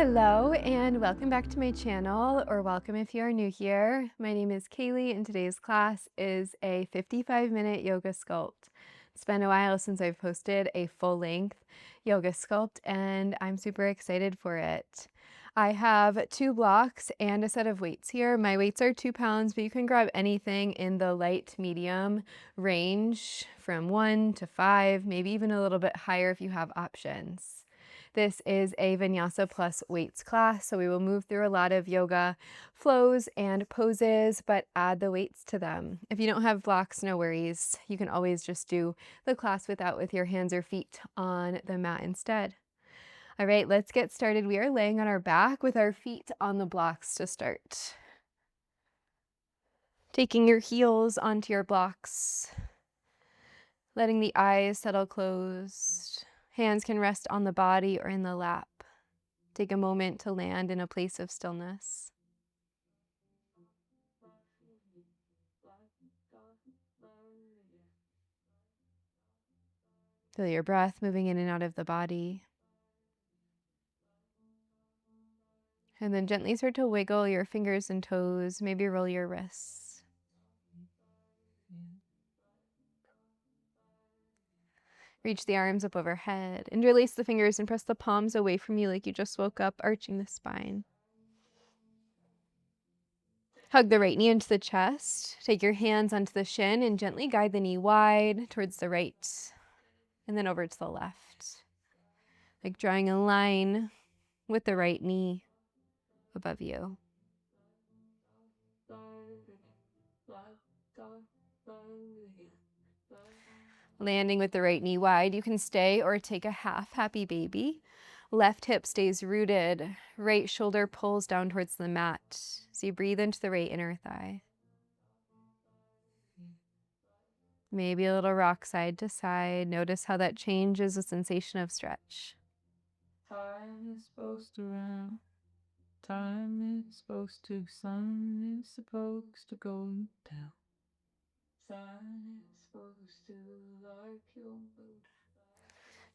Hello and welcome back to my channel, or welcome if you are new here. My name is Kaylee and today's class is a 55-minute yoga sculpt. It's been a while since I've posted a full-length yoga sculpt and I'm super excited for it. I have 2 blocks and a set of weights here. My weights are 2 pounds, but you can grab anything in the light medium range from 1 to 5, maybe even a little bit higher if you have options. This is a vinyasa plus weights class, so we will move through a lot of yoga flows and poses, but add the weights to them. If you don't have blocks, no worries. You can always just do the class with your hands or feet on the mat instead. All right, let's get started. We are laying on our back with our feet on the blocks to start. Taking your heels onto your blocks, letting the eyes settle closed. Hands can rest on the body or in the lap. Take a moment to land in a place of stillness. Feel your breath moving in and out of the body. And then gently start to wiggle your fingers and toes, maybe roll your wrists. Reach the arms up overhead, interlace the fingers and press the palms away from you like you just woke up, arching the spine. Hug the right knee into the chest. Take your hands onto the shin and gently guide the knee wide towards the right and then over to the left. Like drawing a line with the right knee above you. Landing with the right knee wide, you can stay or take a half happy baby. Left hip stays rooted, right shoulder pulls down towards the mat. So you breathe into the right inner thigh. Maybe a little rock side to side. Notice how that changes the sensation of stretch. Time is supposed to run. Time is supposed to, sun is supposed to go down. Sun is supposed to like your mood.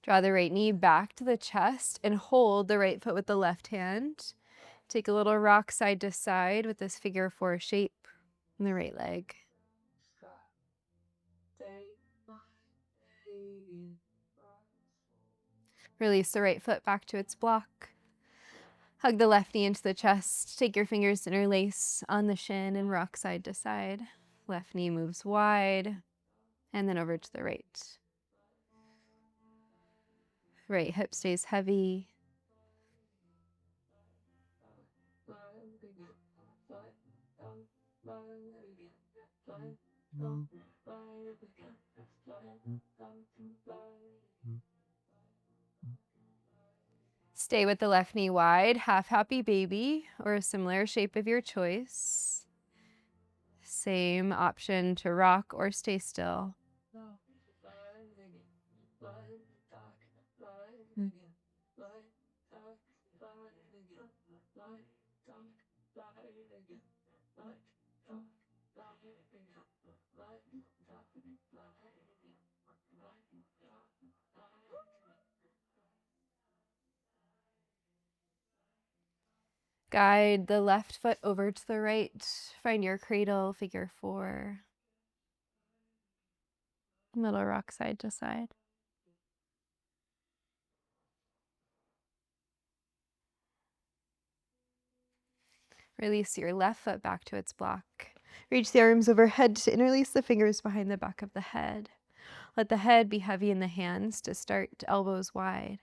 Draw the right knee back to the chest and hold the right foot with the left hand. Take a little rock side to side with this figure 4 shape in the right leg. Sky. Day by day. Release the right foot back to its block. Hug the left knee into the chest. Take your fingers to interlace on the shin and rock side to side. Left knee moves wide and then over to the right. Right hip stays heavy. Stay with the left knee wide, half happy baby, or a similar shape of your choice. Same option to rock or stay still. Guide the left foot over to the right. Find your cradle, figure 4. Middle rock side to side. Release your left foot back to its block. Reach the arms overhead to interlace the fingers behind the back of the head. Let the head be heavy in the hands to start, elbows wide.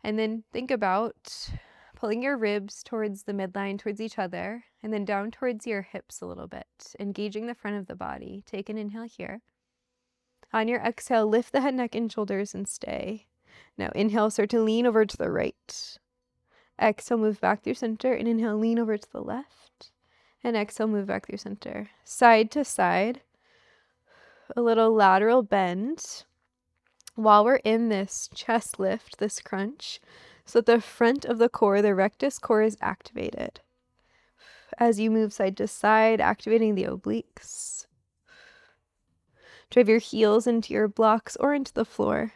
And then think about pulling your ribs towards the midline, towards each other, and then down towards your hips a little bit, engaging the front of the body. Take an inhale here. On your exhale, lift the head, neck, and shoulders and stay. Now inhale, start to lean over to the right. Exhale, move back through center, and inhale, lean over to the left. And exhale, move back through center. Side to side, a little lateral bend. While we're in this chest lift, this crunch, so that the front of the core, the rectus core, is activated. As you move side to side, activating the obliques. Drive your heels into your blocks or into the floor.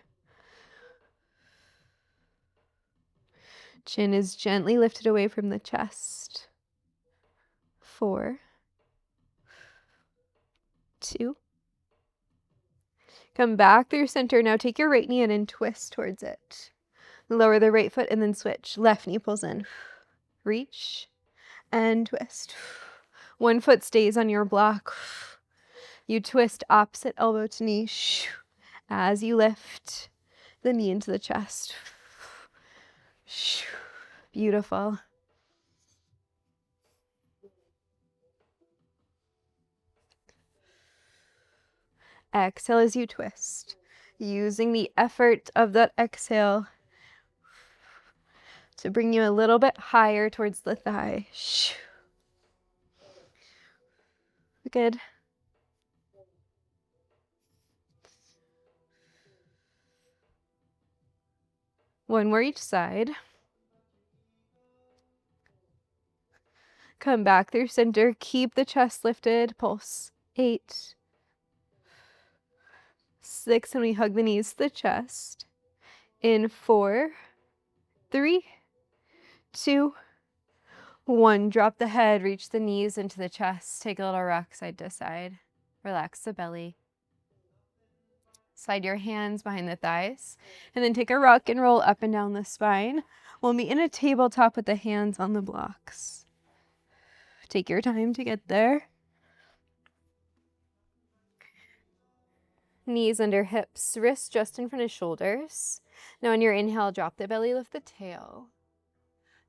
Chin is gently lifted away from the chest. 4, 2. Come back through center. Now take your right knee in and twist towards it. Lower the right foot and then switch. Left knee pulls in. Reach and twist. One foot stays on your block. You twist opposite elbow to knee as you lift the knee into the chest. Beautiful. Exhale as you twist, using the effort of that exhale to bring you a little bit higher towards the thigh. Good. One more each side. Come back through center. Keep the chest lifted. Pulse. 8, 6, and we hug the knees to the chest. In 4, 3, 2, 1. Drop the head. Reach the knees into the chest. Take a little rock side to side. Relax the belly. Slide your hands behind the thighs, and then take a rock and roll up and down the spine. We'll meet in a tabletop with the hands on the blocks. Take your time to get there. Knees under hips, wrists just in front of shoulders. Now on your inhale, drop the belly, lift the tail.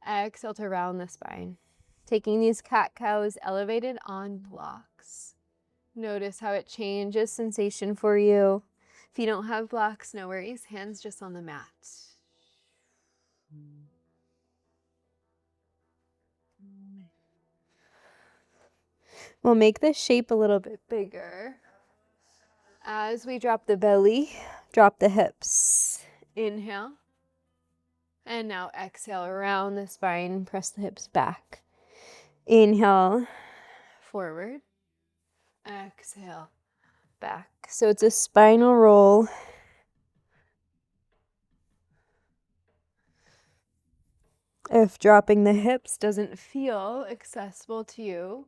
Exhale to round the spine. Taking these cat-cows elevated on blocks. Notice how it changes sensation for you. If you don't have blocks, no worries. Hands just on the mat. We'll make this shape a little bit bigger. As we drop the belly, drop the hips. Inhale. And now exhale around the spine. Press the hips back. Inhale, forward. Exhale, back. So it's a spinal roll. If dropping the hips doesn't feel accessible to you,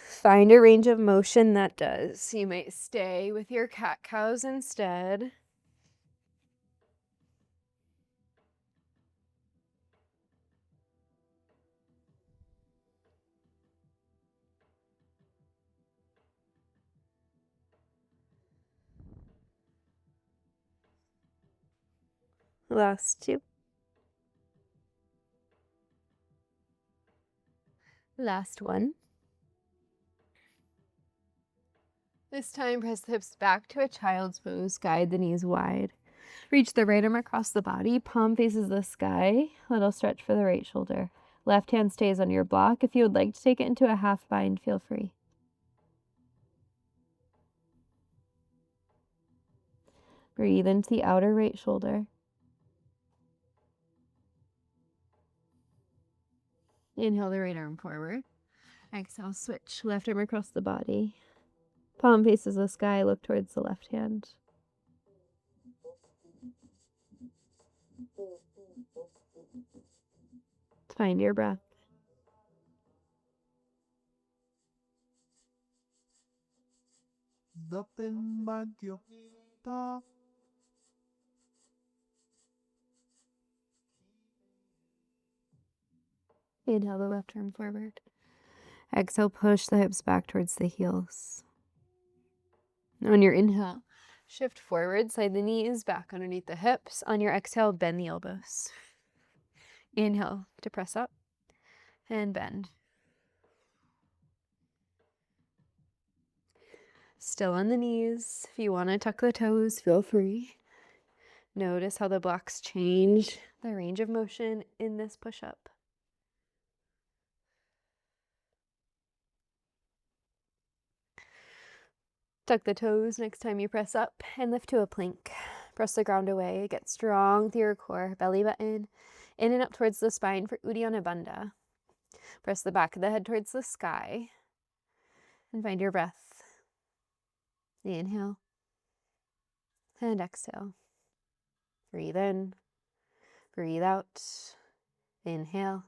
find a range of motion that does. You might stay with your cat-cows instead. Last 2. Last 1. This time, press the hips back to a child's pose. Guide the knees wide. Reach the right arm across the body. Palm faces the sky. Little stretch for the right shoulder. Left hand stays on your block. If you would like to take it into a half bind, feel free. Breathe into the outer right shoulder. Inhale the right arm forward. Exhale, switch. Left arm across the body. Palm faces the sky. Look towards the left hand. Find your breath. Inhale the left arm forward. Exhale, push the hips back towards the heels. On your inhale, shift forward, slide the knees back underneath the hips. On your exhale, bend the elbows. Inhale to press up and bend. Still on the knees. If you want to tuck the toes, feel free. Notice how the blocks change the range of motion in this push-up. Tuck the toes next time you press up and lift to a plank. Press the ground away. Get strong through your core. Belly button in and up towards the spine for Uddiyana Bandha. Press the back of the head towards the sky and find your breath. Inhale and exhale. Breathe in. Breathe out. Inhale.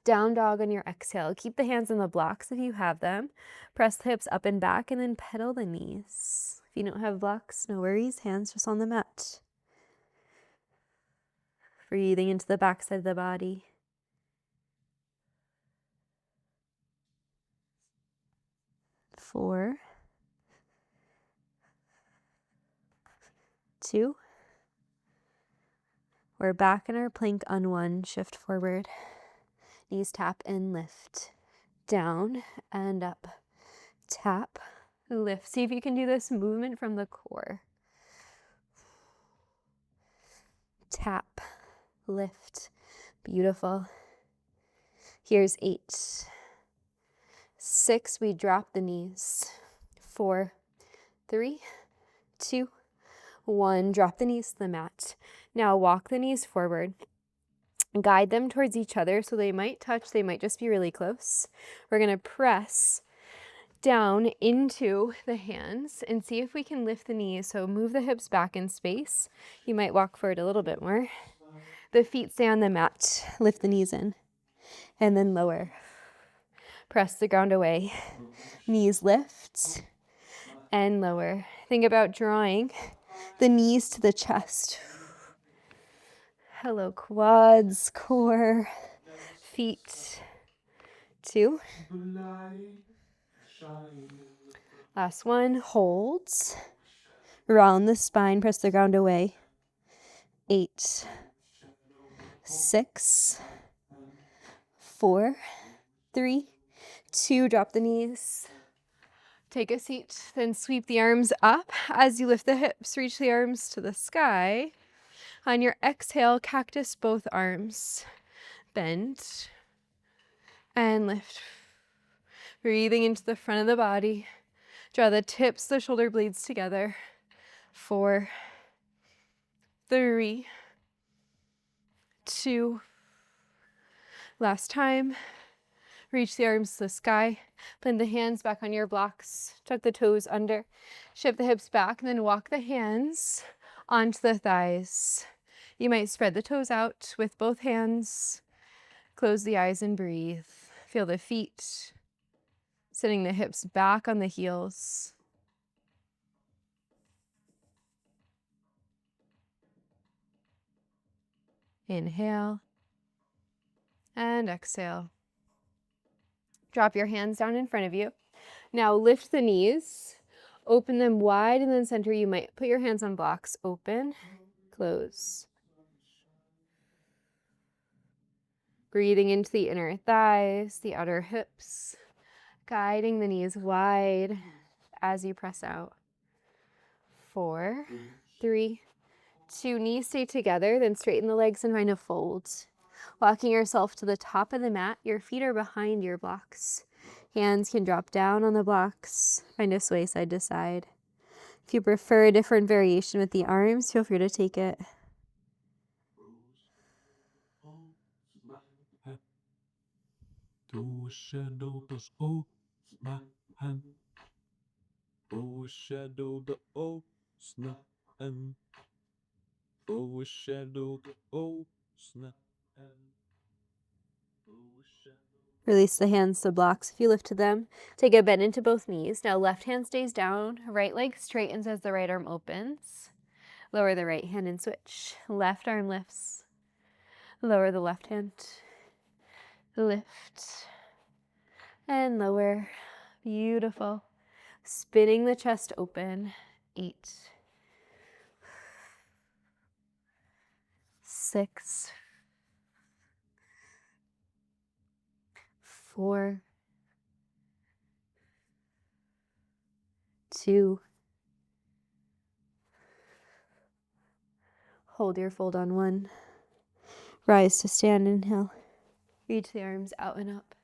Down dog on your exhale. Keep the hands on the blocks if you have them. Press the hips up and back and then pedal the knees. If you don't have blocks, no worries. Hands just on the mat. Breathing into the back side of the body. 4, 2. We're back in our plank on 1. Shift forward. Knees tap and lift. Down and up. Tap, lift. See if you can do this movement from the core. Tap, lift. Beautiful. Here's 8. 6, we drop the knees. 4, 3, 2, 1. Drop the knees to the mat. Now walk the knees forward. Guide them towards each other so they might touch, they might just be really close. We're going to press down into the hands and see if we can lift the knees. So move the hips back in space. You might walk forward a little bit more. The feet stay on the mat. Lift the knees in and then lower. Press the ground away. Knees lift and lower. Think about drawing the knees to the chest. Hello, quads, core, feet. 2. Last one. Holds. Round the spine. Press the ground away. 8, 6, 4, 3, 2. Drop the knees. Take a seat. Then sweep the arms up. As you lift the hips, reach the arms to the sky. On your exhale, cactus both arms. Bend and lift. Breathing into the front of the body. Draw the tips, the shoulder blades together. 4, 3, 2. Last time. Reach the arms to the sky. Plant the hands back on your blocks. Tuck the toes under. Shift the hips back and then walk the hands onto the thighs. You might spread the toes out with both hands. Close the eyes and breathe. Feel the feet. Sitting the hips back on the heels. Inhale and exhale. Drop your hands down in front of you. Now lift the knees, open them wide and then center. You might put your hands on blocks. Open, close. Breathing into the inner thighs, the outer hips, guiding the knees wide as you press out. 4, 3, 2. Knees stay together, then straighten the legs and find a fold. Walking yourself to the top of the mat, your feet are behind your blocks. Hands can drop down on the blocks. Find a sway side to side. If you prefer a different variation with the arms, feel free to take it. Overshadow the ocean and overshadow the ocean and Release the hands to blocks if you lift to them. Take a bend into both knees. Now left hand stays down, right leg straightens as the right arm opens. Lower the right hand and switch. Left arm lifts. Lower the left hand. Lift. And lower. Beautiful. Spinning the chest open. 8, 6, 4, 2. Hold your fold on 1. Rise to stand, inhale. Reach the arms out and up.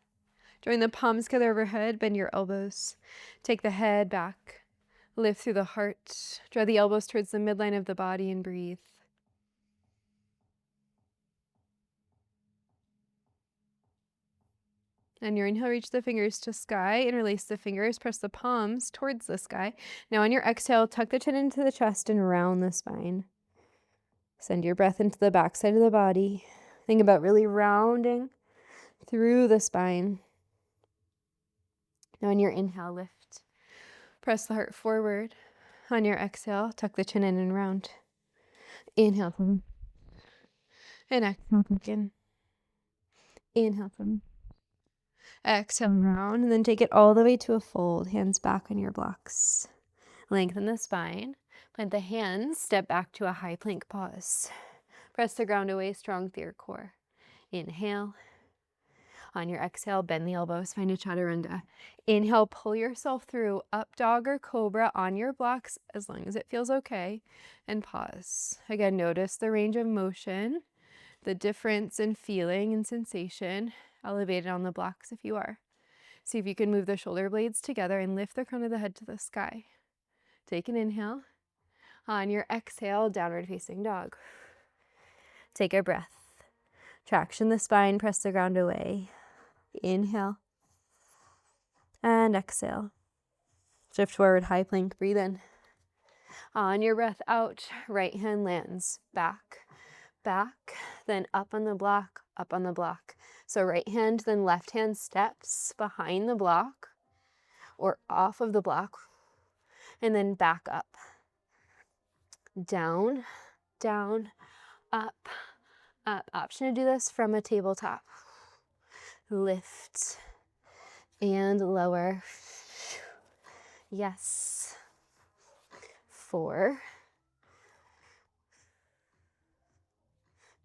Join the palms together overhead, bend your elbows. Take the head back. Lift through the heart. Draw the elbows towards the midline of the body and breathe. On your inhale, reach the fingers to sky. Interlace the fingers. Press the palms towards the sky. Now on your exhale, tuck the chin into the chest and round the spine. Send your breath into the back side of the body. Think about really rounding through the spine. Now on your inhale, lift. Press the heart forward. On your exhale, tuck the chin in and round. Inhale. And exhale, tuck in. Inhale. Exhale, round. And then take it all the way to a fold. Hands back on your blocks. Lengthen the spine. Plant the hands. Step back to a high plank pause. Press the ground away. Strong through your core. Inhale. On your exhale, bend the elbows, find a chaturanga. Inhale, pull yourself through up dog or cobra on your blocks as long as it feels okay, and pause. Again, notice the range of motion, the difference in feeling and sensation, elevated on the blocks if you are. See if you can move the shoulder blades together and lift the crown of the head to the sky. Take an inhale. On your exhale, downward facing dog. Take a breath. Traction the spine, press the ground away. Inhale and exhale. Shift forward, high plank, breathe in. On your breath out, right hand lands back, back, then up on the block, up on the block. So right hand, then left hand steps behind the block or off of the block, and then back up. Down, down, up, up. Option to do this from a tabletop. Lift and lower. Yes. 4,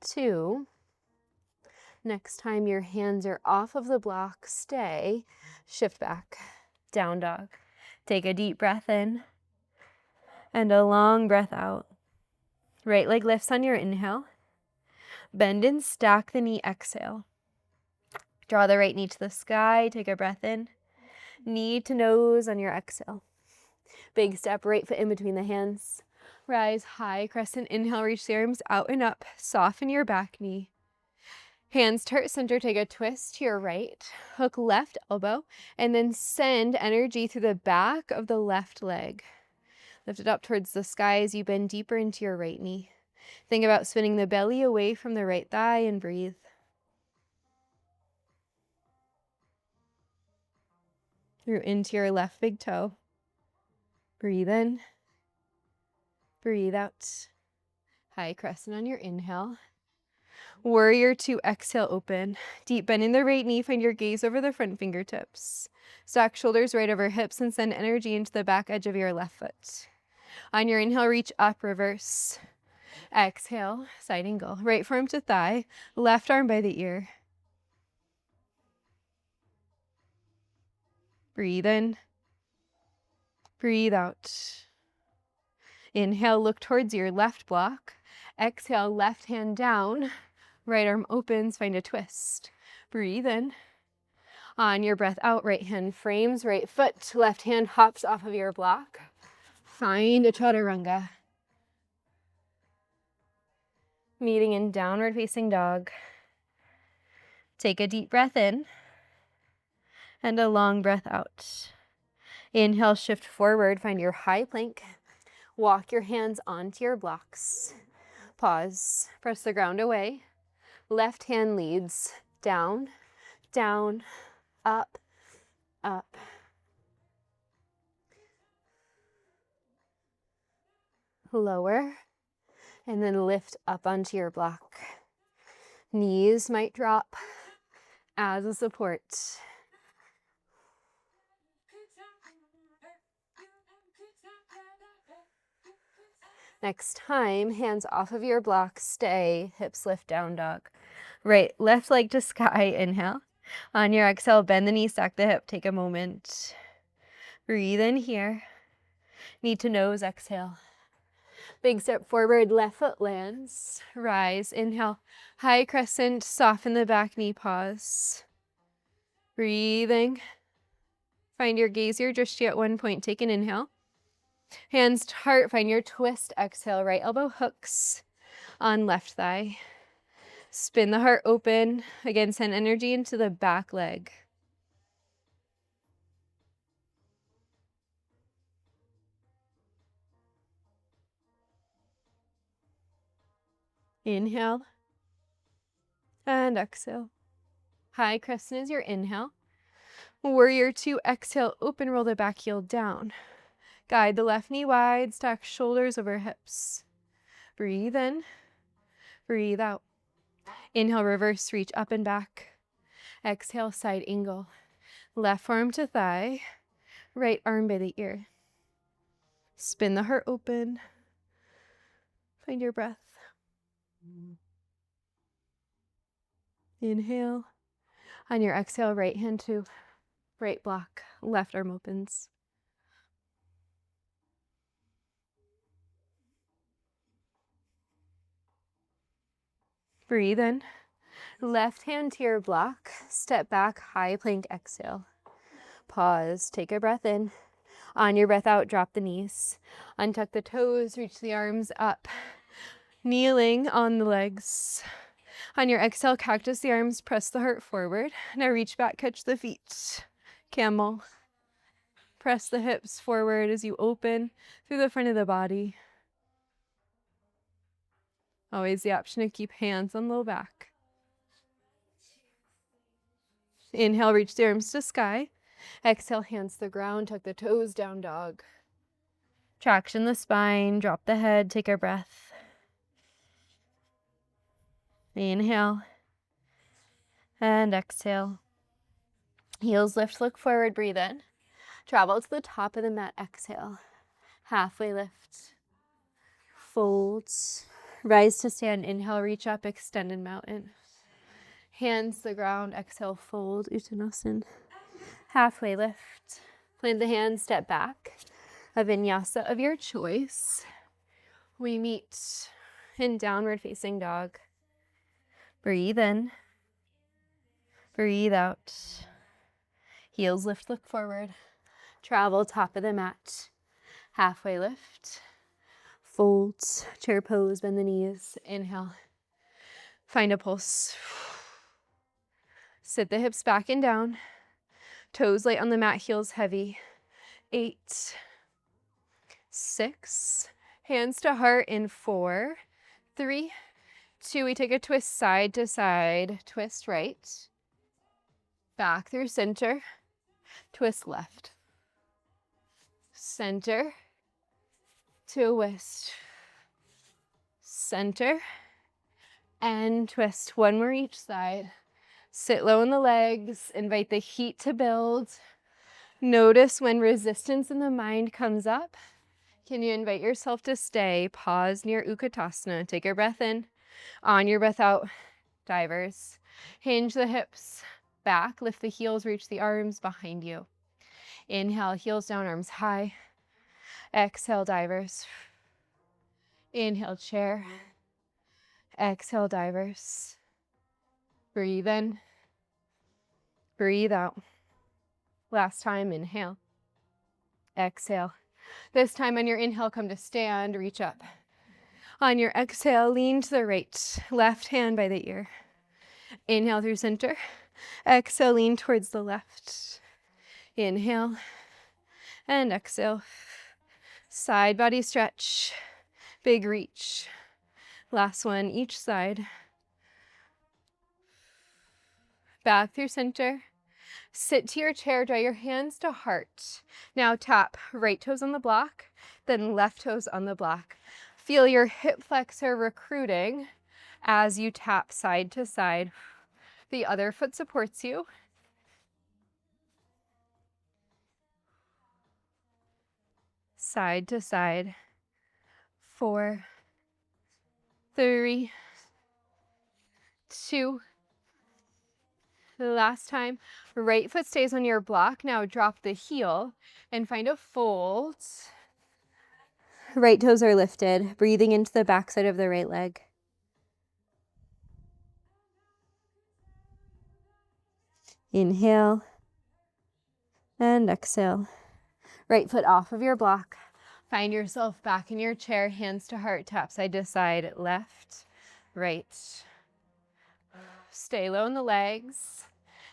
2. Next time your hands are off of the block, stay. Shift back. Down dog. Take a deep breath in and a long breath out. Right leg lifts on your inhale. Bend and stack the knee, exhale. Draw the right knee to the sky. Take a breath in. Knee to nose on your exhale. Big step, right foot in between the hands. Rise high, crescent, inhale, reach the arms out and up. Soften your back knee. Hands to heart center, take a twist to your right. Hook left elbow, and then send energy through the back of the left leg. Lift it up towards the sky as you bend deeper into your right knee. Think about spinning the belly away from the right thigh and breathe. Through into your left big toe. Breathe in. Breathe out. High crescent on your inhale. Warrior 2, exhale, open. Deep bend in the right knee, find your gaze over the front fingertips. Stack shoulders right over hips and send energy into the back edge of your left foot. On your inhale, reach up, reverse. Exhale, side angle. Right forearm to thigh, left arm by the ear. Breathe in. Breathe out. Inhale, look towards your left block. Exhale, left hand down. Right arm opens, find a twist. Breathe in. On your breath out, right hand frames, right foot, left hand hops off of your block. Find a chaturanga. Meeting in downward facing dog. Take a deep breath in and a long breath out. Inhale, shift forward, find your high plank. Walk your hands onto your blocks. Pause, press the ground away. Left hand leads down, down, up, up. Lower, and then lift up onto your block. Knees might drop as a support. Next time, hands off of your block, stay, hips lift, down dog. Right, left leg to sky, inhale. On your exhale, bend the knee, stack the hip, take a moment. Breathe in here. Knee to nose, exhale. Big step forward, left foot lands. Rise, inhale. High crescent, soften the back knee, pause. Breathing. Find your gaze, your drishti at one point. Take an inhale. Hands to heart, find your twist, exhale. Right elbow hooks on left thigh. Spin the heart open. Again, send energy into the back leg. Inhale and exhale. High crescent is your inhale. Warrior 2, exhale, open, roll the back heel down. Guide the left knee wide, stack shoulders over hips. Breathe in, breathe out. Inhale, reverse, reach up and back. Exhale, side angle. Left arm to thigh, right arm by the ear. Spin the heart open. Find your breath. Inhale. On your exhale, right hand to right block, left arm opens. Breathe in. Left hand to your block, step back, high plank, exhale. Pause, take a breath in. On your breath out, drop the knees. Untuck the toes, reach the arms up. Kneeling on the legs. On your exhale, cactus the arms, press the heart forward. Now reach back, catch the feet. Camel. Press the hips forward as you open through the front of the body. Always the option to keep hands on low back. Inhale, reach the arms to sky. Exhale, hands to the ground, tuck the toes, down dog. Traction the spine, drop the head, take a breath. Inhale and exhale. Heels lift, look forward, breathe in. Travel to the top of the mat, exhale. Halfway lift. Fold. Rise to stand, inhale, reach up, extended mountain. Hands to the ground, exhale, fold, Uttanasana. Halfway lift. Plant the hands, step back. A vinyasa of your choice. We meet in downward facing dog. Breathe in. Breathe out. Heels lift, look forward. Travel top of the mat. Halfway lift. Fold. Chair pose, bend the knees. Inhale. Find a pulse. Sit the hips back and down. Toes light on the mat, heels heavy. 8, 6. Hands to heart in 4, 3, 2. We take a twist side to side. Twist right. Back through center. Twist left. Center. Twist. Center. And twist. One more each side. Sit low in the legs. Invite the heat to build. Notice when resistance in the mind comes up. Can you invite yourself to stay? Pause near Utkatasana. Take a breath in. On your breath out, divers. Hinge the hips back. Lift the heels. Reach the arms behind you. Inhale, heels down, arms high. Exhale, divers. Inhale, chair. Exhale, divers. Breathe in. Breathe out. Last time, inhale. Exhale. This time on your inhale, come to stand, reach up. On your exhale, lean to the right, left hand by the ear. Inhale through center. Exhale, lean towards the left. Inhale and exhale. Side body stretch. Big reach. Last one, each side. Back through center. Sit to your chair, draw your hands to heart. Now tap right toes on the block, then left toes on the block. Feel your hip flexor recruiting as you tap side to side. The other foot supports you. Side to side. 4, 3, 2. The last time, right foot stays on your block. Now drop the heel and find a fold. Right toes are lifted, breathing into the backside of the right leg. Inhale and exhale. Right foot off of your block. Find yourself back in your chair, hands to heart, tap side to side, left, right. Stay low in the legs.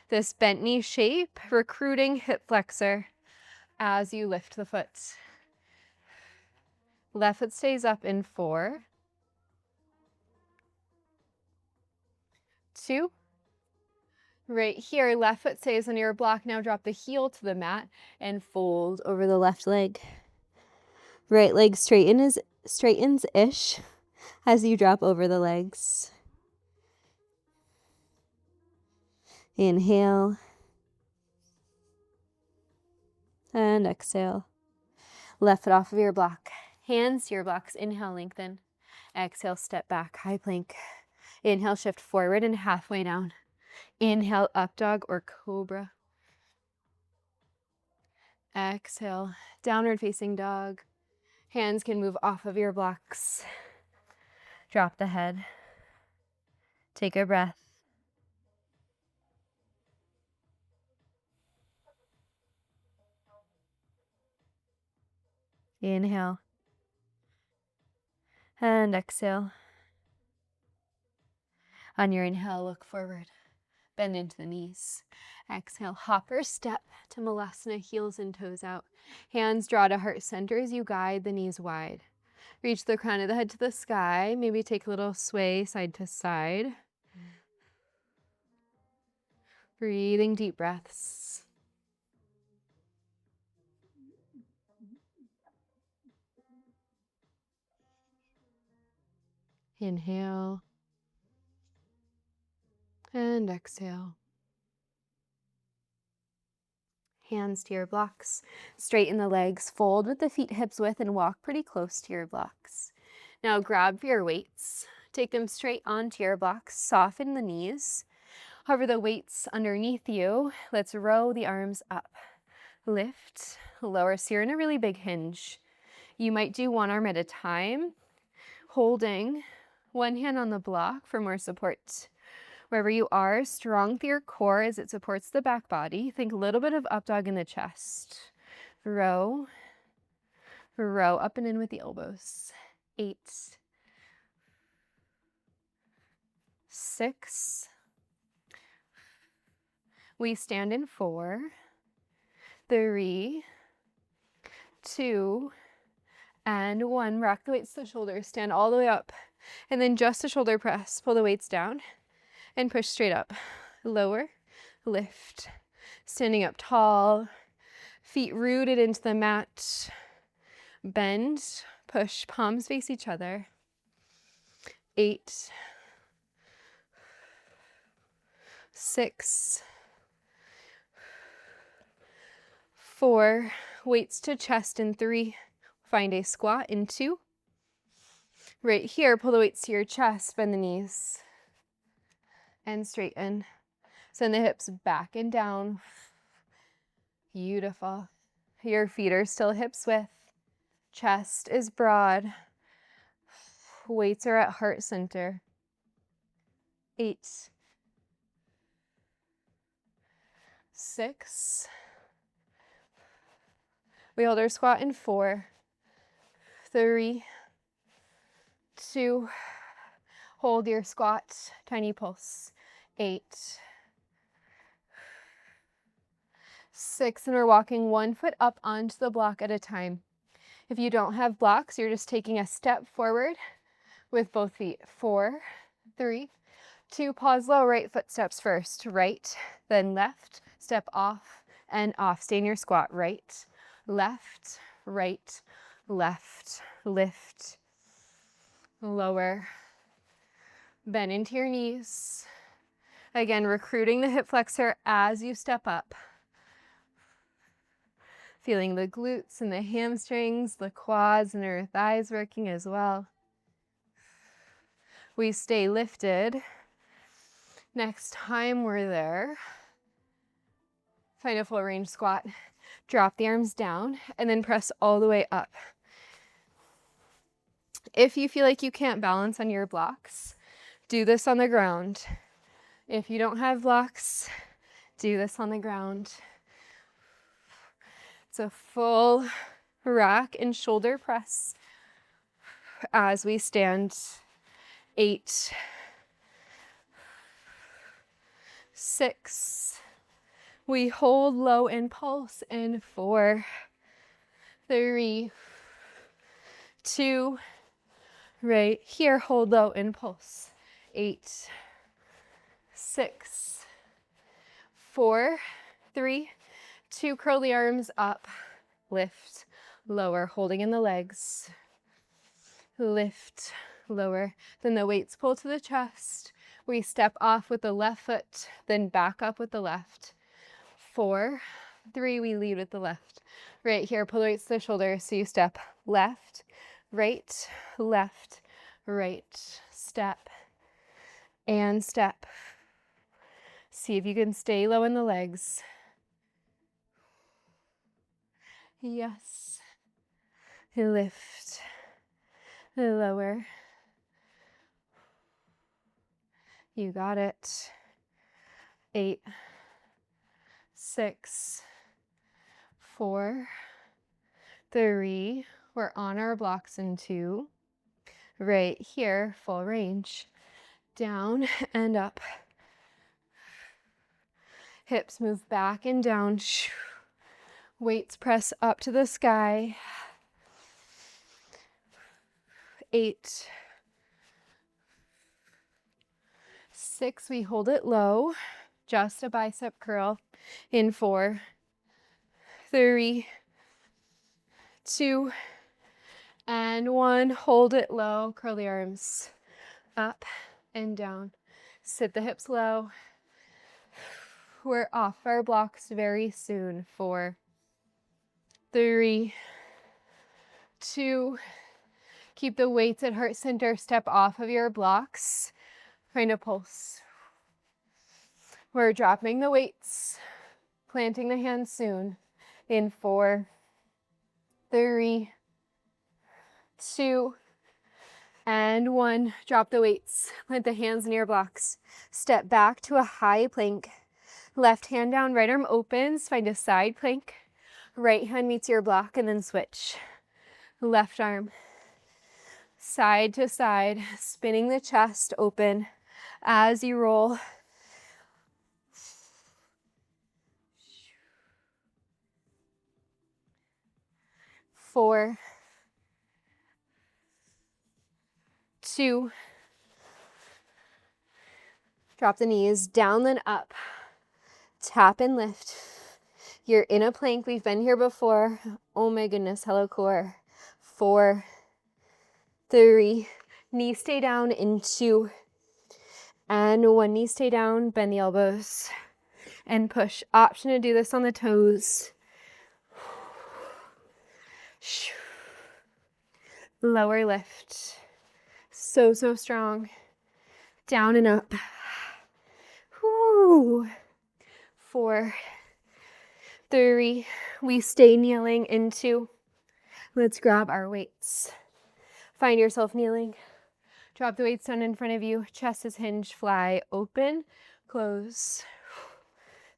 This bent knee shape, recruiting hip flexor as you lift the foot. Left foot stays up in 4, 2. Right here, left foot stays on your block. Now drop the heel to the mat and fold over the left leg. Right leg straightens-ish as you drop over the legs. Inhale. And exhale. Left foot off of your block. Hands to your blocks. Inhale, lengthen. Exhale, step back, high plank. Inhale, shift forward and halfway down. Inhale, up dog or cobra. Exhale, downward facing dog. Hands can move off of your blocks. Drop the head. Take a breath. Inhale. And exhale. On your inhale, look forward. Bend into the knees. Exhale, hopper step to Malasana, heels and toes out. Hands draw to heart center as you guide the knees wide. Reach the crown of the head to the sky. Maybe take a little sway side to side. Breathing deep breaths. Inhale. And exhale. Hands to your blocks. Straighten the legs. Fold with the feet hips width and walk pretty close to your blocks. Now grab for your weights. Take them straight onto your blocks. Soften the knees. Hover the weights underneath you. Let's row the arms up. Lift, lower. So you're in a really big hinge. You might do one arm at a time, holding one hand on the block for more support. Wherever you are, strong through your core as it supports the back body. Think a little bit of up dog in the chest. Row, row up and in with the elbows. 8, 6. We stand in 4, 3, 2, and 1. Rock the weights to the shoulders. Stand all the way up. And then just a shoulder press. Pull the weights down and push straight up. Lower, lift. Standing up tall. Feet rooted into the mat. Bend, push, palms face each other. 8, 6, 4, weights to chest in 3, find a squat in 2. Right here, pull the weights to your chest, bend the knees, and straighten. Send the hips back and down. Beautiful. Your feet are still hips width. Chest is broad. Weights are at heart center. 8, 6. We hold our squat in 4, 3, 2. Hold your squat, tiny pulse. 8, 6, and we're walking one foot up onto the block at a time. If you don't have blocks, you're just taking a step forward with both feet. 4, 3, 2, pause low, right foot steps first. Right, then left, step off and off. Stay in your squat. Right, left, lift, lower, bend into your knees. Again, recruiting the hip flexor as you step up. Feeling the glutes and the hamstrings, the quads and our thighs working as well. We stay lifted. Next time we're there, find a full range squat. Drop the arms down and then press all the way up. If you feel like you can't balance on your blocks, do this on the ground. If you don't have blocks, do this on the ground. It's a full rack and shoulder press as we stand. 8, 6. We hold low and pulse in 4, 3, 2. Right here, hold low and pulse. 8, 6, 4, 3, 2, curl the arms up, lift, lower, holding in the legs, lift, lower, then the weights pull to the chest. We step off with the left foot, then back up with the left. 4, 3, we lead with the left. Right here, pull the weights to the shoulder, so you step left, right, step, and step. See if you can stay low in the legs. Yes. Lift, lower. You got it. 8, 6, 4, 3. We're on our blocks in 2. Right here, full range. Down and up. Hips move back and down. Weights press up to the sky. 8, 6, we hold it low. Just a bicep curl. In 4, 3, 2, and 1. Hold it low. Curl the arms up and down. Sit the hips low. We're off our blocks very soon. 4, 3, 2. Keep the weights at heart center. Step off of your blocks. Find a pulse. We're dropping the weights. Planting the hands soon. In 4, 3, 2, and 1. Drop the weights. Plant the hands near blocks. Step back to a high plank. Left hand down, right arm opens. Find a side plank. Right hand meets your block and then switch. Left arm. Side to side, spinning the chest open as you roll. 4, 2, drop the knees, down then up, tap and lift. You're in a plank, we've been here before. Oh my goodness, hello core. 4, 3, knees stay down in 2, and 1, knee stay down, bend the elbows, and push. Option to do this on the toes. Lower lift. So strong. Down and up. Whoo. 4, 3, we stay kneeling in 2. Let's grab our weights. Find yourself kneeling. Drop the weights down in front of you. Chest is hinged. Fly open, close.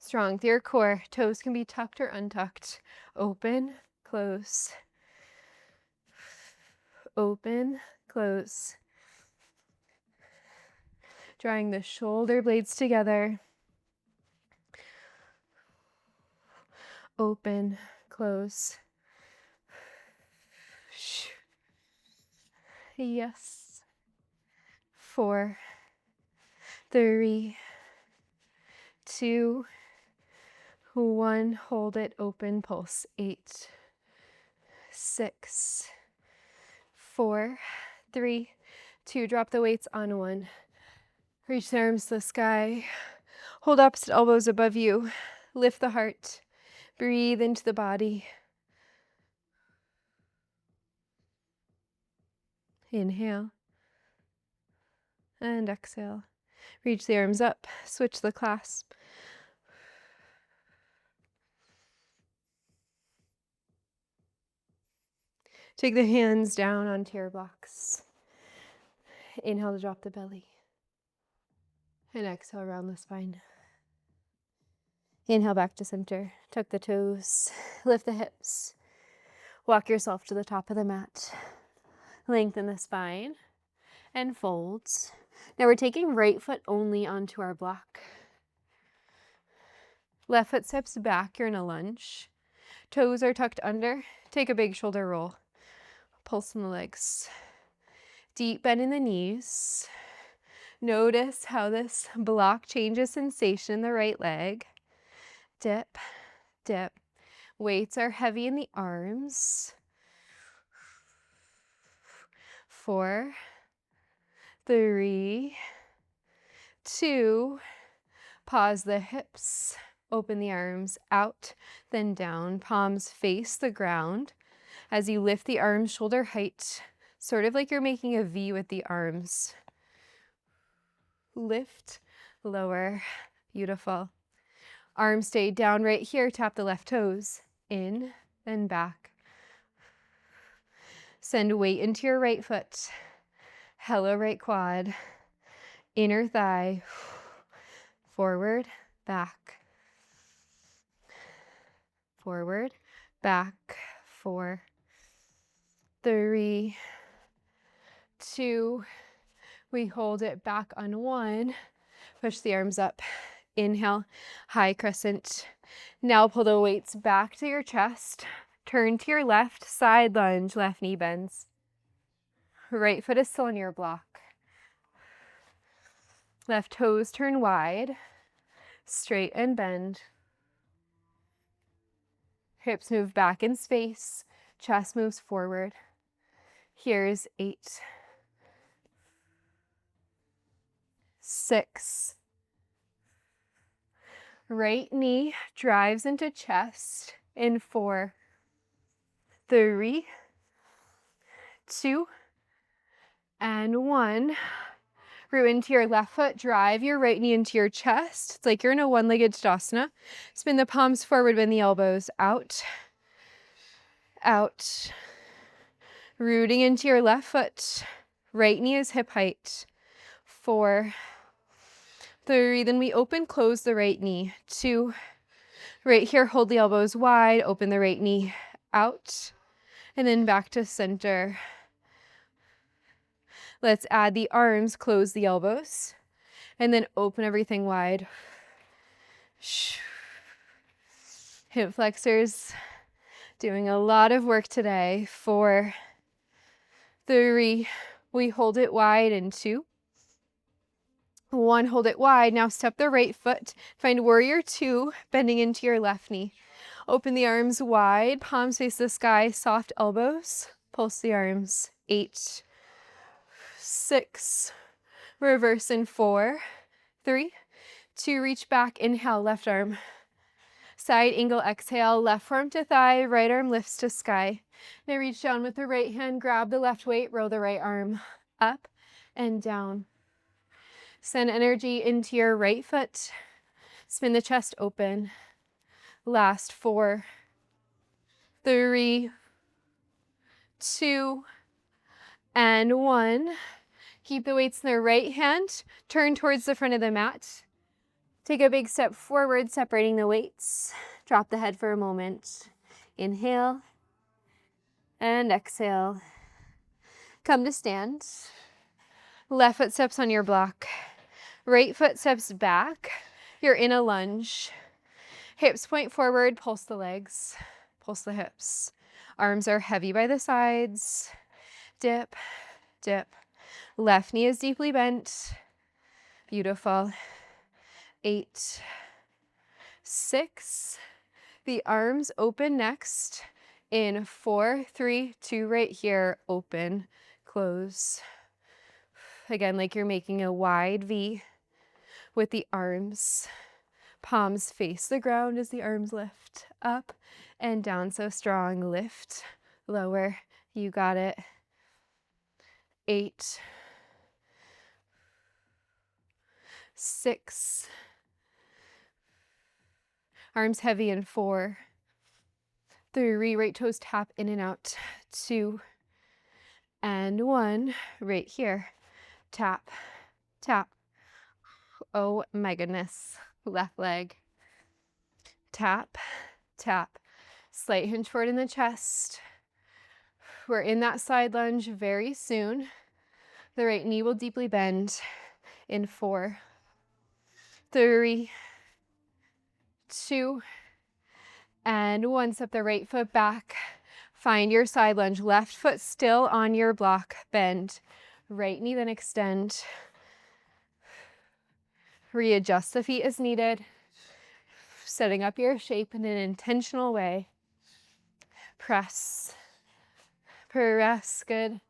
Strong through your core. Toes can be tucked or untucked. Open, close. Open, close. Drawing the shoulder blades together. Open, close. Yes. 4, 3, 2, 1. Hold it, open, pulse. 8, 6, 4, 3, 2. Drop the weights on 1. Reach the arms to the sky. Hold opposite elbows above you. Lift the heart. Breathe into the body. Inhale. And exhale. Reach the arms up. Switch the clasp. Take the hands down onto your blocks. Inhale to drop the belly. And exhale around the spine. Inhale back to center. Tuck the toes. Lift the hips. Walk yourself to the top of the mat. Lengthen the spine and folds. Now we're taking right foot only onto our block. Left foot steps back. You're in a lunge. Toes are tucked under. Take a big shoulder roll. Pulse in the legs. Deep bend in the knees. Notice how this block changes sensation in the right leg. Dip, dip. Weights are heavy in the arms. 4, 3, 2. Pause the hips. Open the arms out, then down. Palms face the ground. As you lift the arms shoulder height, sort of like you're making a V with the arms. Lift, lower. Beautiful. Arms stay down right here. Tap the left toes. In, then back. Send weight into your right foot. Hello, right quad. Inner thigh. Forward, back. Forward, back. 4, 3, 2. We hold it back on 1. Push the arms up. Inhale, high crescent. Now pull the weights back to your chest. Turn to your left, side lunge, left knee bends. Right foot is still on your block. Left toes turn wide, straight and bend. Hips move back in space, chest moves forward. Here's 8, 6. Right knee drives into chest in 4, 3, 2, and 1. Root into your left foot, drive your right knee into your chest. It's like you're in a one-legged Tadasana. Spin the palms forward, bend the elbows out, out. Rooting into your left foot, right knee is hip height. 4, 3, then we open, close the right knee. 2, right here, hold the elbows wide, open the right knee out, and then back to center. Let's add the arms, close the elbows, and then open everything wide. Hip flexors doing a lot of work today. 4, 3, we hold it wide in 2. 1, hold it wide. Now step the right foot. Find warrior 2, bending into your left knee. Open the arms wide, palms face the sky, soft elbows. Pulse the arms. 8, 6, reverse in 4, 3, 2, reach back, inhale, left arm. Side angle, exhale, left arm to thigh, right arm lifts to sky. Now reach down with the right hand, grab the left weight, roll the right arm up and down. Send energy into your right foot. Spin the chest open. Last 4, 3, 2, and 1. Keep the weights in the right hand. Turn towards the front of the mat. Take a big step forward, separating the weights. Drop the head for a moment. Inhale and exhale. Come to stand. Left foot steps on your block. Right foot steps back. You're in a lunge. Hips point forward, pulse the legs, pulse the hips. Arms are heavy by the sides. Dip, dip. Left knee is deeply bent. Beautiful. 8, 6. The arms open next. In 4, 3, 2, right here. Open, close. Again, like you're making a wide V with the arms. Palms face the ground as the arms lift up and down. So strong. Lift, lower. You got it. 8, 6. Arms heavy in 4, 3. Right toes tap in and out. 2, and 1. Right here. Tap, tap. Oh my goodness. Left leg. Tap, tap. Slight hinge forward in the chest. We're in that side lunge very soon. The right knee will deeply bend in 4, 3, 2, and 1. Step the right foot back. Find your side lunge. Left foot still on your block. Bend. Right knee, then extend. Readjust the feet as needed, setting up your shape in an intentional way. Press, press, good.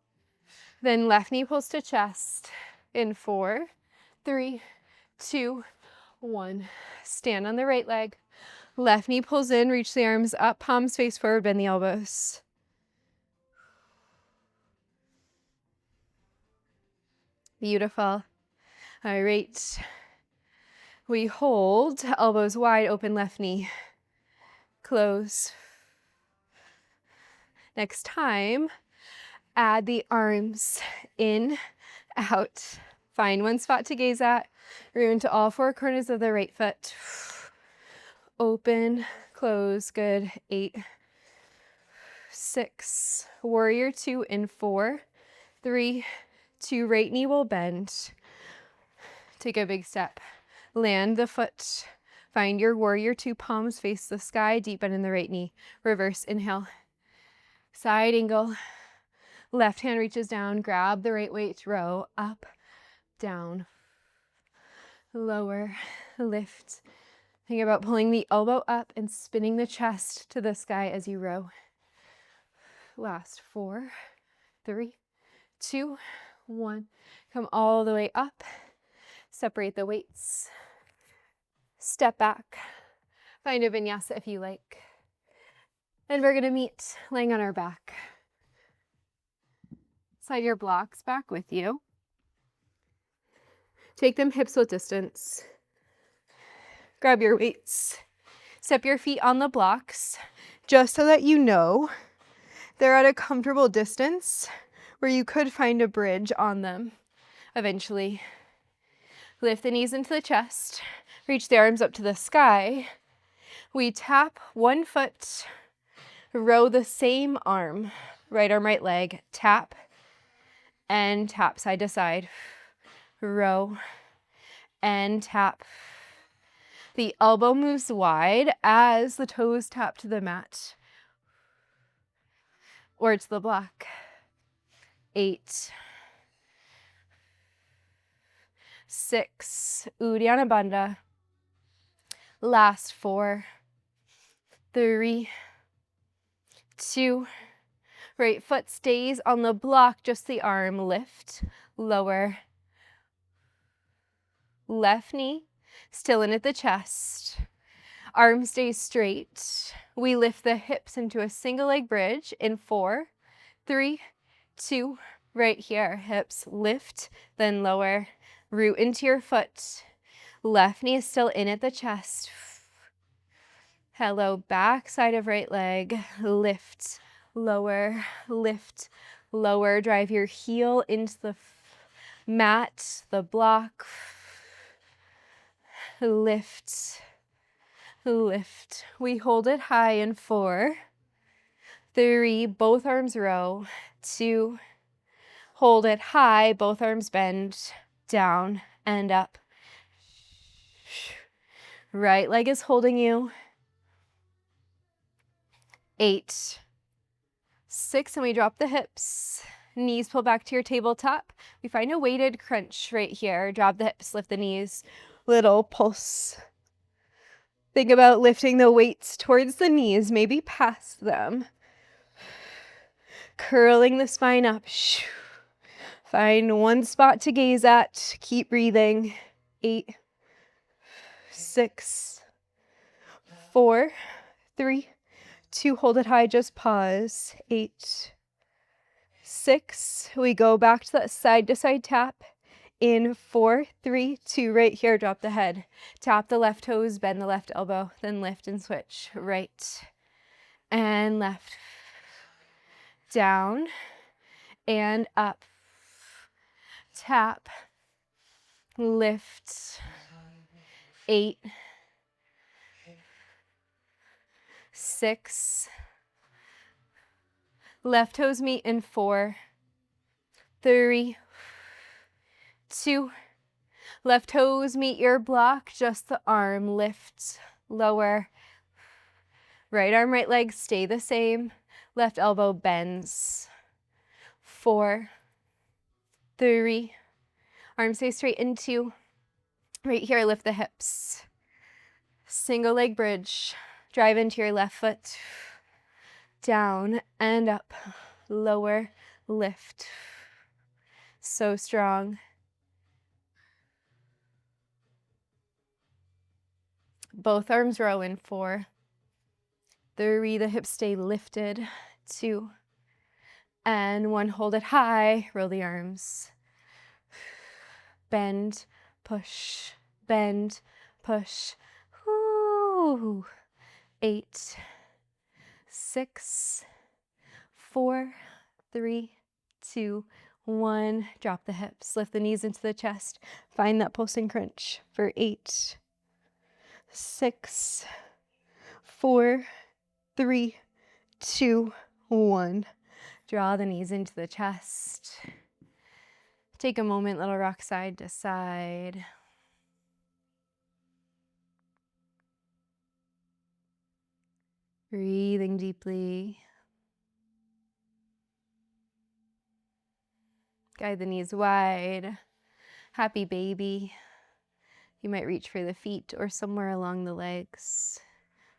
Then left knee pulls to chest in 4, 3, 2, 1. Stand on the right leg. Left knee pulls in, reach the arms up, palms face forward, bend the elbows. Beautiful. All right. We hold, elbows wide, open left knee. Close. Next time, add the arms in, out. Find one spot to gaze at. Root into all 4 corners of the right foot. Open, close, good. 8, 6. Warrior 2 in 4, 3, 2. Right knee will bend. Take a big step. Land the foot. Find your warrior 2, palms face the sky, deep bend in the right knee. Reverse inhale. Side angle. Left hand reaches down, grab the right weight, row, up, down, lower, lift. Think about pulling the elbow up and spinning the chest to the sky as you row. Last 4, 3, 2, 1. Come all the way up. Separate the weights. Step back. Find a vinyasa if you like. And we're going to meet laying on our back. Slide your blocks back with you. Take them hips width distance. Grab your weights. Step your feet on the blocks just so that you know they're at a comfortable distance where you could find a bridge on them eventually. Lift the knees into the chest. Reach the arms up to the sky. We tap one foot. Row the same arm. Right arm, right leg. Tap and tap side to side. Row and tap. The elbow moves wide as the toes tap to the mat or to the block. 8, 6, Uddiyana Bandha. Last 4, 3, 2. Right foot stays on the block, just the arm. Lift, lower. Left knee still in at the chest. Arm stays straight. We lift the hips into a single leg bridge in 4, 3, 2. Right here, hips lift, then lower. Root into your foot. Left knee is still in at the chest. Hello, back side of right leg. Lift, lower, lift, lower. Drive your heel into the mat, the block. Lift, lift. We hold it high in 4, 3. Both arms row. 2. Hold it high. Both arms bend. Down and up. Right leg is holding you. 8, 6, and we drop the hips. Knees pull back to your tabletop. We find a weighted crunch right here. Drop the hips, lift the knees. Little pulse. Think about lifting the weights towards the knees, maybe past them. Curling the spine up. Find one spot to gaze at. Keep breathing. 8, 6, 4, 3, 2. Hold it high, just pause. 8, 6. We go back to that side to side tap. In 4, 3, 2. Right here, drop the head. Tap the left toes, bend the left elbow, then lift and switch. Right and left. Down and up. Tap. Lift. 8, 6. Left toes meet in 4, 3, 2. Left toes meet your block, just the arm. Lift, lower. Right arm, right leg stay the same. Left elbow bends. 4, 3. Arms stay straight in 2. Right here, lift the hips. Single leg bridge. Drive into your left foot. Down and up. Lower, lift. So strong. Both arms row in 4. 3, the hips stay lifted. 2, and 1, hold it high. Roll the arms. Bend, push, bend, push. Woo. 8, 6, 4, 3, 2, 1. Drop the hips. Lift the knees into the chest. Find that pulsing crunch for 8, 6, 4, 3, 2, 1. Draw the knees into the chest. Take a moment, little rock side to side. Breathing deeply. Guide the knees wide. Happy baby. You might reach for the feet or somewhere along the legs.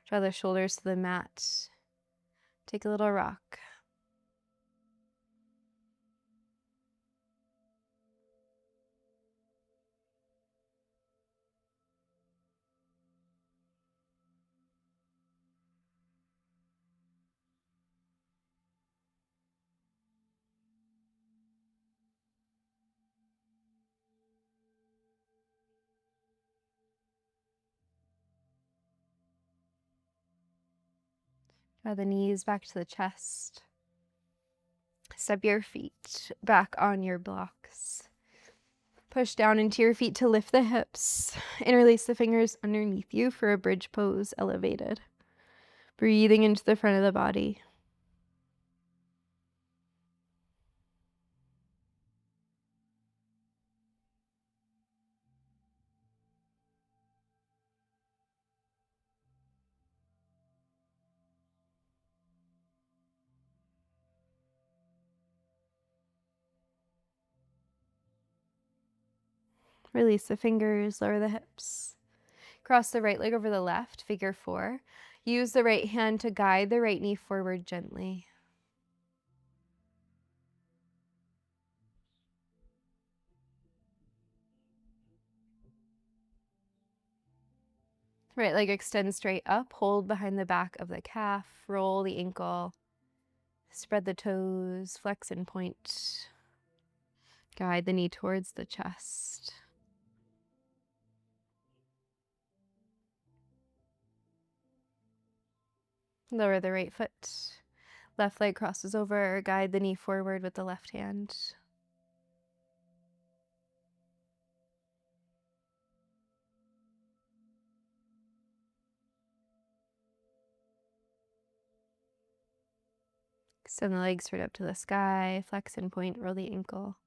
Draw the shoulders to the mat. Take a little rock. Draw the knees back to the chest. Step your feet back on your blocks. Push down into your feet to lift the hips. Interlace the fingers underneath you for a bridge pose, elevated. Breathing into the front of the body. Release the fingers, lower the hips. Cross the right leg over the left, figure 4. Use the right hand to guide the right knee forward gently. Right leg extends straight up, hold behind the back of the calf, roll the ankle, spread the toes, flex and point. Guide the knee towards the chest. Lower the right foot. Left leg crosses over, guide the knee forward with the left hand. Extend the legs straight up to the sky, flex and point, roll the ankle.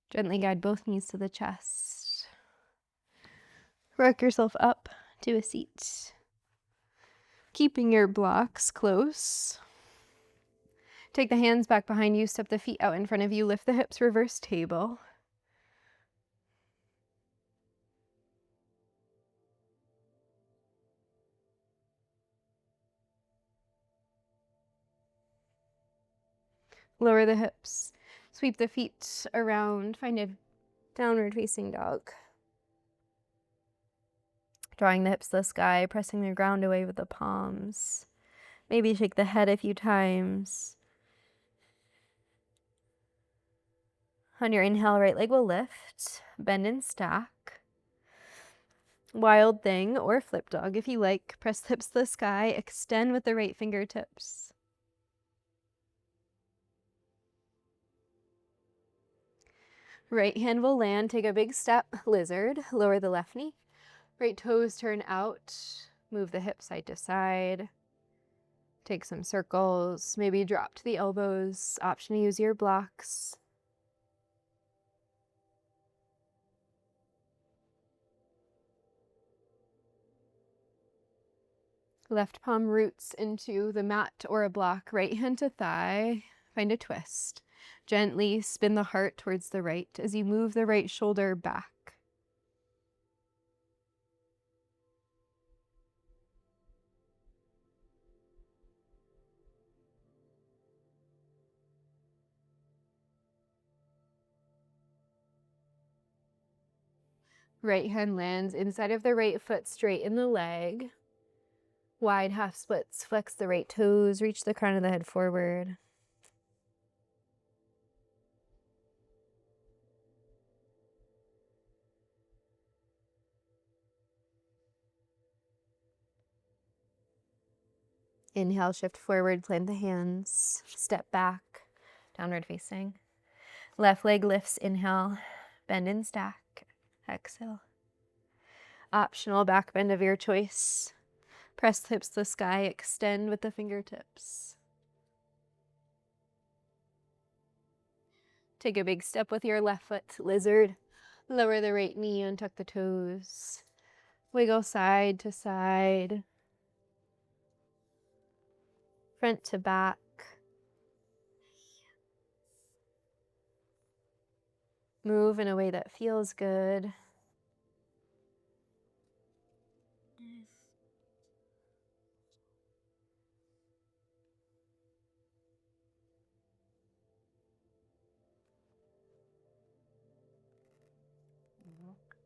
Gently guide both knees to the chest. Rock yourself up to a seat. Keeping your blocks close. Take the hands back behind you, step the feet out in front of you, lift the hips, reverse table. Lower the hips. Sweep the feet around. Find a downward facing dog. Drawing the hips to the sky, pressing the ground away with the palms. Maybe shake the head a few times. On your inhale, right leg will lift. Bend and stack. Wild thing or flip dog if you like. Press the hips to the sky. Extend with the right fingertips. Right hand will land. Take a big step. Lizard. Lower the left knee. Right toes turn out. Move the hips side to side. Take some circles. Maybe drop to the elbows. Option to use your blocks. Left palm roots into the mat or a block, right hand to thigh. Find a twist. Gently spin the heart towards the right as you move the right shoulder back. Right hand lands inside of the right foot, straighten the leg. Wide half splits, flex the right toes, reach the crown of the head forward. Inhale, shift forward, plant the hands, step back, downward facing. Left leg lifts, inhale, bend and stack, exhale. Optional back bend of your choice. Press the hips to the sky, extend with the fingertips. Take a big step with your left foot, lizard. Lower the right knee, untuck the toes. Wiggle side to side. Front to back. Move in a way that feels good.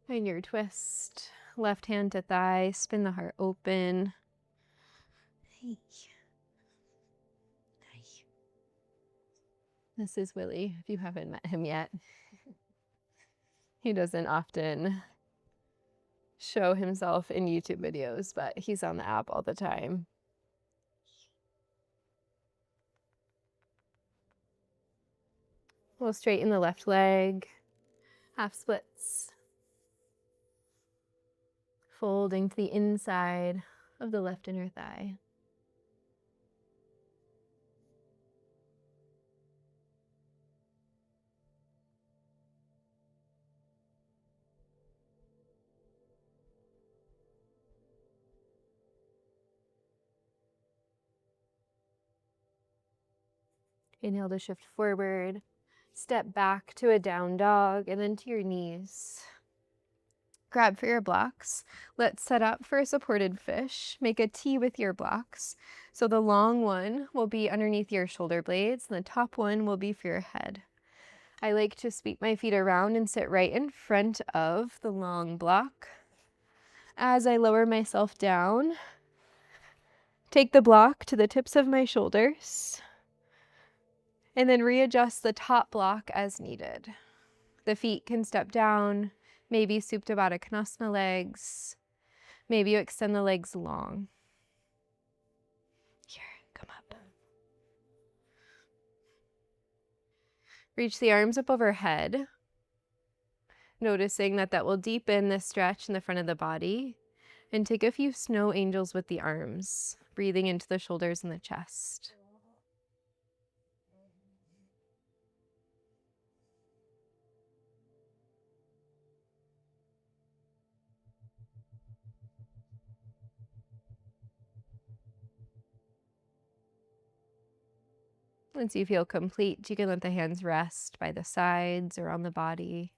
Find your twist. Left hand to thigh, spin the heart open. Hey. Hey. This is Willie, if you haven't met him yet. He doesn't often show himself in YouTube videos, but he's on the app all the time. We'll straighten the left leg, half splits. Folding to the inside of the left inner thigh. Inhale to shift forward, step back to a down dog, and then to your knees. Grab for your blocks. Let's set up for a supported fish. Make a T with your blocks. So the long one will be underneath your shoulder blades, and the top one will be for your head. I like to sweep my feet around and sit right in front of the long block. As I lower myself down, take the block to the tips of my shoulders, and then readjust the top block as needed. The feet can step down, maybe Supta Baddha Konasana legs. Maybe you extend the legs long. Here, come up. Reach the arms up overhead, noticing that will deepen the stretch in the front of the body. And take a few snow angels with the arms, breathing into the shoulders and the chest. Once you feel complete, you can let the hands rest by the sides or on the body.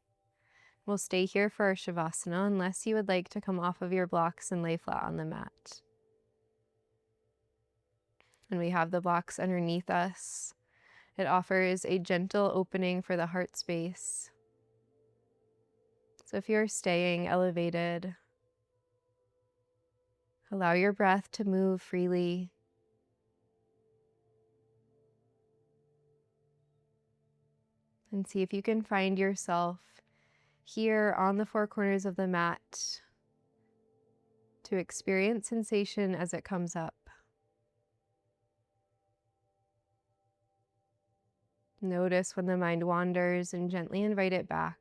We'll stay here for our Shavasana unless you would like to come off of your blocks and lay flat on the mat. And we have the blocks underneath us. It offers a gentle opening for the heart space. So if you're staying elevated, allow your breath to move freely. And see if you can find yourself here on the four corners of the mat to experience sensation as it comes up. Notice when the mind wanders and gently invite it back.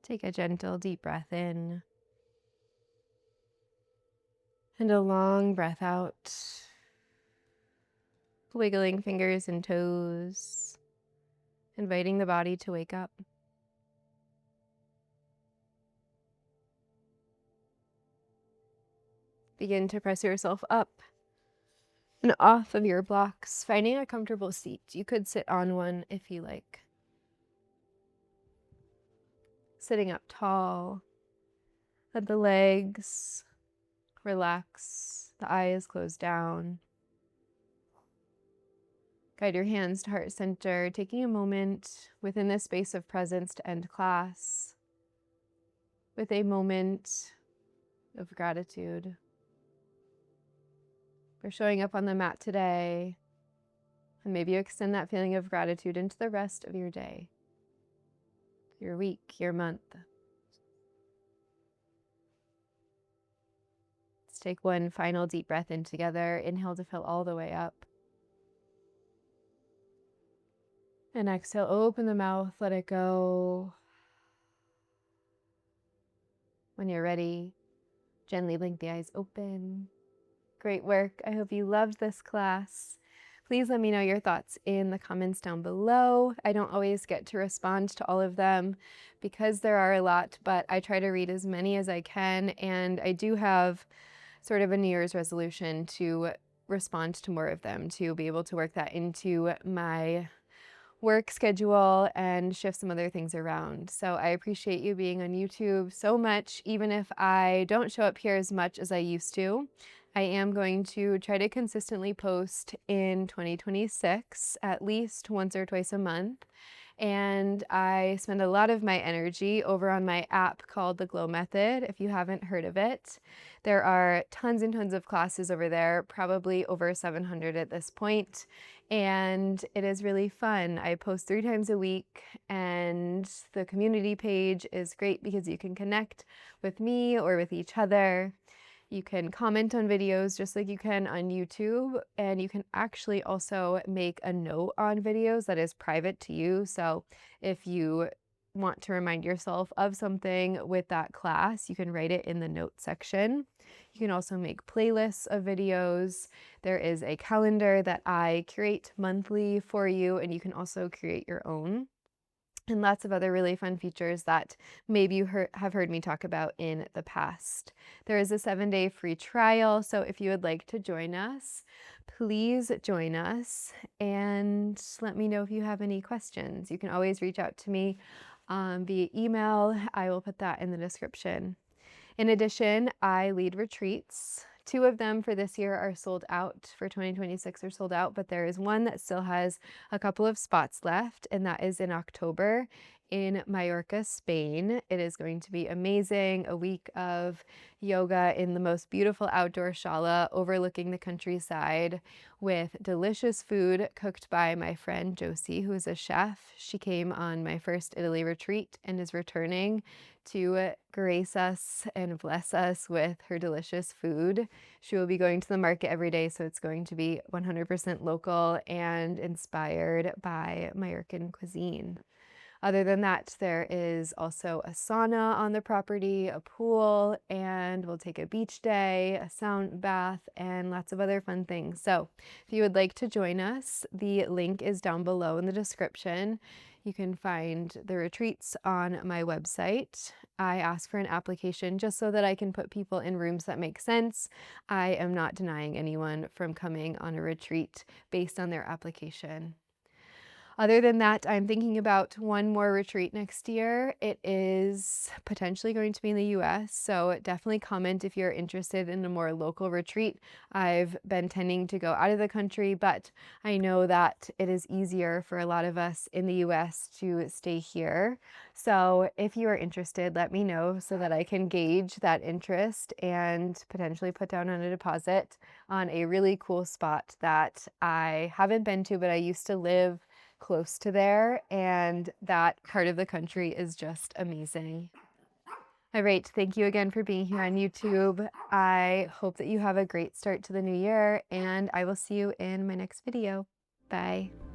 Take a gentle, deep breath in and a long breath out. Wiggling fingers and toes, inviting the body to wake up. Begin to press yourself up and off of your blocks, finding a comfortable seat. You could sit on one if you like. Sitting up tall, let the legs relax, the eyes close down. Guide your hands to heart center, taking a moment within this space of presence to end class with a moment of gratitude for showing up on the mat today. And maybe you extend that feeling of gratitude into the rest of your day, your week, your month. Let's take one final deep breath in together. Inhale to fill all the way up. And exhale, open the mouth, let it go. When you're ready, gently blink the eyes open. Great work. I hope you loved this class. Please let me know your thoughts in the comments down below. I don't always get to respond to all of them because there are a lot, but I try to read as many as I can, and I do have sort of a New Year's resolution to respond to more of them, to be able to work that into my work schedule and shift some other things around. So I appreciate you being on YouTube so much, even if I don't show up here as much as I used to. I am going to try to consistently post in 2026, at least once or twice a month. And I spend a lot of my energy over on my app called The Glow Method, if you haven't heard of it. There are tons and tons of classes over there, probably over 700 at this point, and it is really fun. I post 3 times a week, and the community page is great because you can connect with me or with each other. You can comment on videos just like you can on YouTube, and you can actually also make a note on videos that is private to you. So if you want to remind yourself of something with that class, you can write it in the note section. You can also make playlists of videos. There is a calendar that I curate monthly for you, and you can also create your own. And lots of other really fun features that maybe you have heard me talk about in the past. There is a 7-day free trial, so if you would like to join us, please join us and let me know if you have any questions. You can always reach out to me via email. I will put that in the description. In addition, I lead retreats. 2 of them for this year are sold out. For 2026 are sold out, but there is one that still has a couple of spots left, and that is in October in Mallorca, Spain. It is going to be amazing. A week of yoga in the most beautiful outdoor shala overlooking the countryside with delicious food cooked by my friend Josie, who is a chef. She came on my first Italy retreat and is returning to grace us and bless us with her delicious food. She will be going to the market every day, so it's going to be 100% local and inspired by Mallorcan cuisine. Other than that, there is also a sauna on the property, a pool, and we'll take a beach day, a sound bath, and lots of other fun things. So if you would like to join us, the link is down below in the description. You can find the retreats on my website. I ask for an application just so that I can put people in rooms that make sense. I am not denying anyone from coming on a retreat based on their application. Other than that, I'm thinking about one more retreat next year. It is potentially going to be in the US, so definitely comment if you're interested in a more local retreat. I've been tending to go out of the country, but I know that it is easier for a lot of us in the US to stay here. So if you are interested, let me know so that I can gauge that interest and potentially put down on a deposit on a really cool spot that I haven't been to, but I used to live close to there, and that part of the country is just amazing. All right, thank you again for being here on YouTube. I hope that you have a great start to the new year, and I will see you in my next video. Bye.